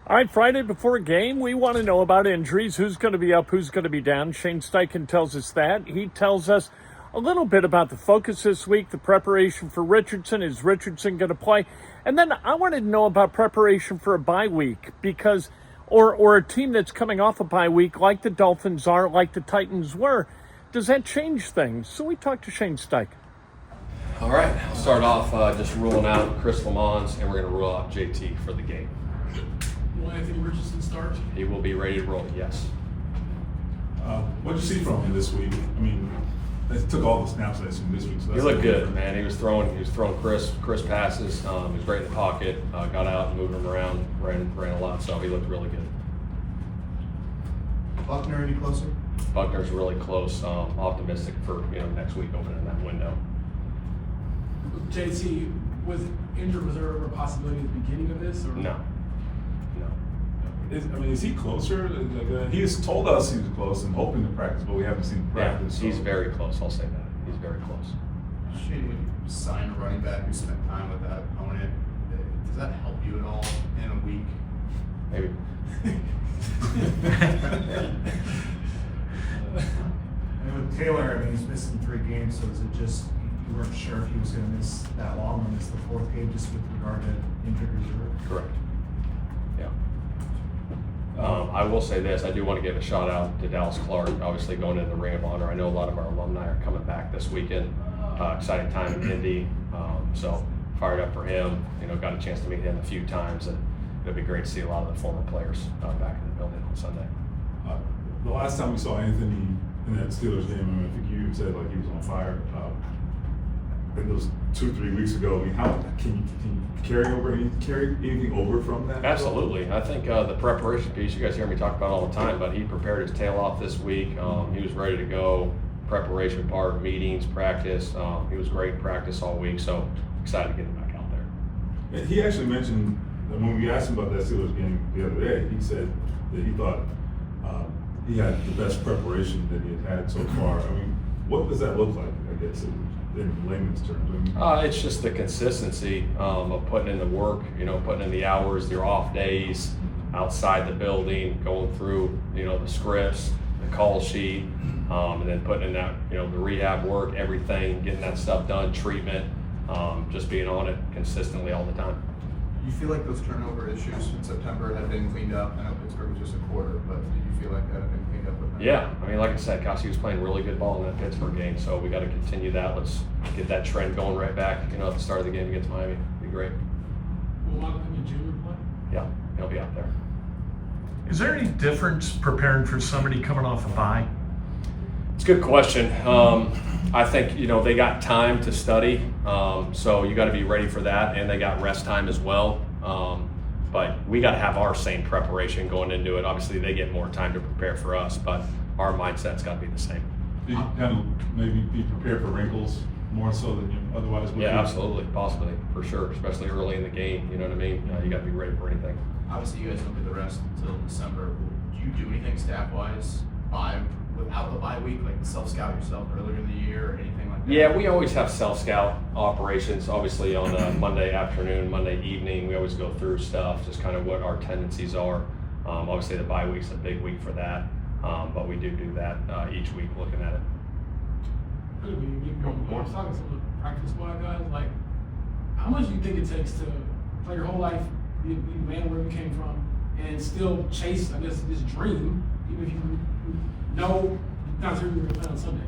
All right, Friday before a game, we want to know about injuries. Who's going to be up, who's going to be down? Shane Steichen tells us that. He tells us a little bit about the focus this week, the preparation for Richardson. Is Richardson going to play? And then I wanted to know about preparation for a bye week, because, or a team that's coming off a bye week like the Dolphins are, like the Titans were. Does that change things? So we talked to Shane Steichen. All right, I'll start off just ruling out Chris Lammons, and we're going to rule out JT for the game. Will Anthony Richardson start? He will be ready to roll, yes. What did you see from him this week? I mean, they took all the snaps I assume this week. So He looked good, man. He was throwing crisp passes. He was great in the pocket. Got out and moved him around, ran a lot. So he looked really good. Buckner any closer? Buckner's really close. Optimistic for next week opening that window. JT was injured reserve a possibility at the beginning of this? Or? No. Is he closer? He has told us he was close and hoping to practice, but we haven't seen practice. Yeah, he's very close. I'll say that. He's very close. Shane, when you sign a running back who spent time with that opponent, does that help you at all in a week? Maybe. And with Taylor, I mean, he's missing 3 games, so is it just you weren't sure if he was going to miss that long or miss the 4th game just with regard to injured reserve? Correct. Yeah. I will say this, I do want to give a shout out to Dallas Clark, obviously going into the Ring of Honor. I know a lot of our alumni are coming back this weekend. Exciting time in Indy. So fired up for him. Got a chance to meet him a few times, and it'll be great to see a lot of the former players back in the building on Sunday. The last time we saw Anthony in that Steelers game, I think you said like he was on fire. In those 2-3 weeks ago, I mean, how can you carry anything over from that? Absolutely. I think the preparation piece, you guys hear me talk about all the time, but he prepared his tail off this week. He was ready to go. Preparation part, meetings, practice. He was great in practice all week, so excited to get him back out there. And he actually mentioned that when we asked him about that Steelers game the other day, he said that he thought he had the best preparation that he had so far. I mean, what does that look like, I guess, in layman's terms? It's just the consistency of putting in the work, putting in the hours, your off days, outside the building, going through, the scripts, the call sheet, and then putting in that, the rehab work, everything, getting that stuff done, treatment, just being on it consistently all the time. You feel like those turnover issues in September had been cleaned up? I know Pittsburgh was just a quarter, but do you feel like that had been cleaned up with them? Yeah, I mean, like I said, Kelsey was playing really good ball in that Pittsburgh game, so we got to continue that. Let's get that trend going right back, at the start of the game against Miami. It'd be great. Will Michael Pittman Jr. play? Yeah, he'll be out there. Is there any difference preparing for somebody coming off a bye? It's a good question. I think, they got time to study, so you got to be ready for that, and they got rest time as well. But we got to have our same preparation going into it. Obviously, they get more time to prepare for us, but our mindset's got to be the same. Do you kind of maybe be prepared for wrinkles more so than you otherwise would? Yeah, absolutely, possibly, for sure, especially early in the game. You know what I mean? You got to be ready for anything. Obviously, you guys don't get the rest until December. Do you do anything staff-wise without the bye week, like self-scout yourself earlier in the year or anything like that? Yeah, we always have self-scout operations, obviously on a Monday afternoon, Monday evening. We always go through stuff, just kind of what our tendencies are. Obviously the bye week's a big week for that, but we do that each week looking at it. More talking to some of the practice squad guys, like, how much do you think it takes to play your whole life, be a man wherever you came from, and still chase, I guess, this dream, even if you know not sure you're going to play on Sunday?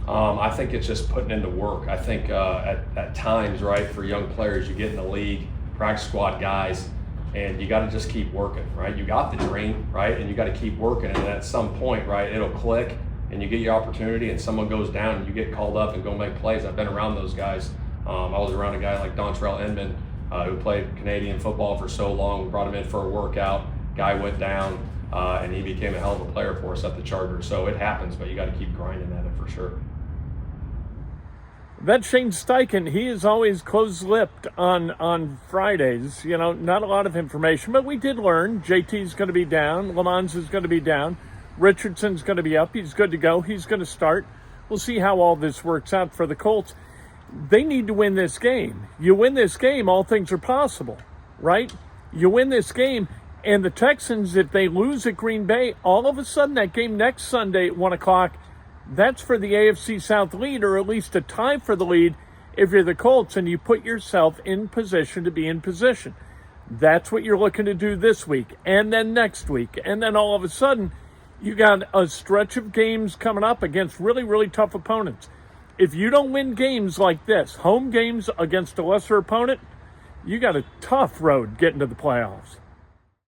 I think it's just putting in the work. I think at times, right, for young players, you get in the league, practice squad guys, and you got to just keep working, right? You got the dream, right, and you got to keep working, and at some point, right, it'll click, and you get your opportunity, and someone goes down, and you get called up and go make plays. I've been around those guys. I was around a guy like Dontrell Inman, who played Canadian football for so long. We brought him in for a workout. Guy went down, and he became a hell of a player for us at the Chargers. So it happens, but you got to keep grinding at it for sure. That's Shane Steichen. He is always close-lipped on Fridays. Not a lot of information, but we did learn JT's going to be down. Lammons is going to be down. Richardson's going to be up. He's good to go. He's going to start. We'll see how all this works out for the Colts. They need to win this game. You win this game, all things are possible, right? You win this game, And the Texans, if they lose at Green Bay, all of a sudden that game next Sunday at 1 o'clock, that's for the AFC South lead, or at least a tie for the lead if you're the Colts, and you put yourself in position to be in position. That's what you're looking to do this week, and then next week. And then all of a sudden, you got a stretch of games coming up against really, really tough opponents. If you don't win games like this, home games against a lesser opponent, you got a tough road getting to the playoffs.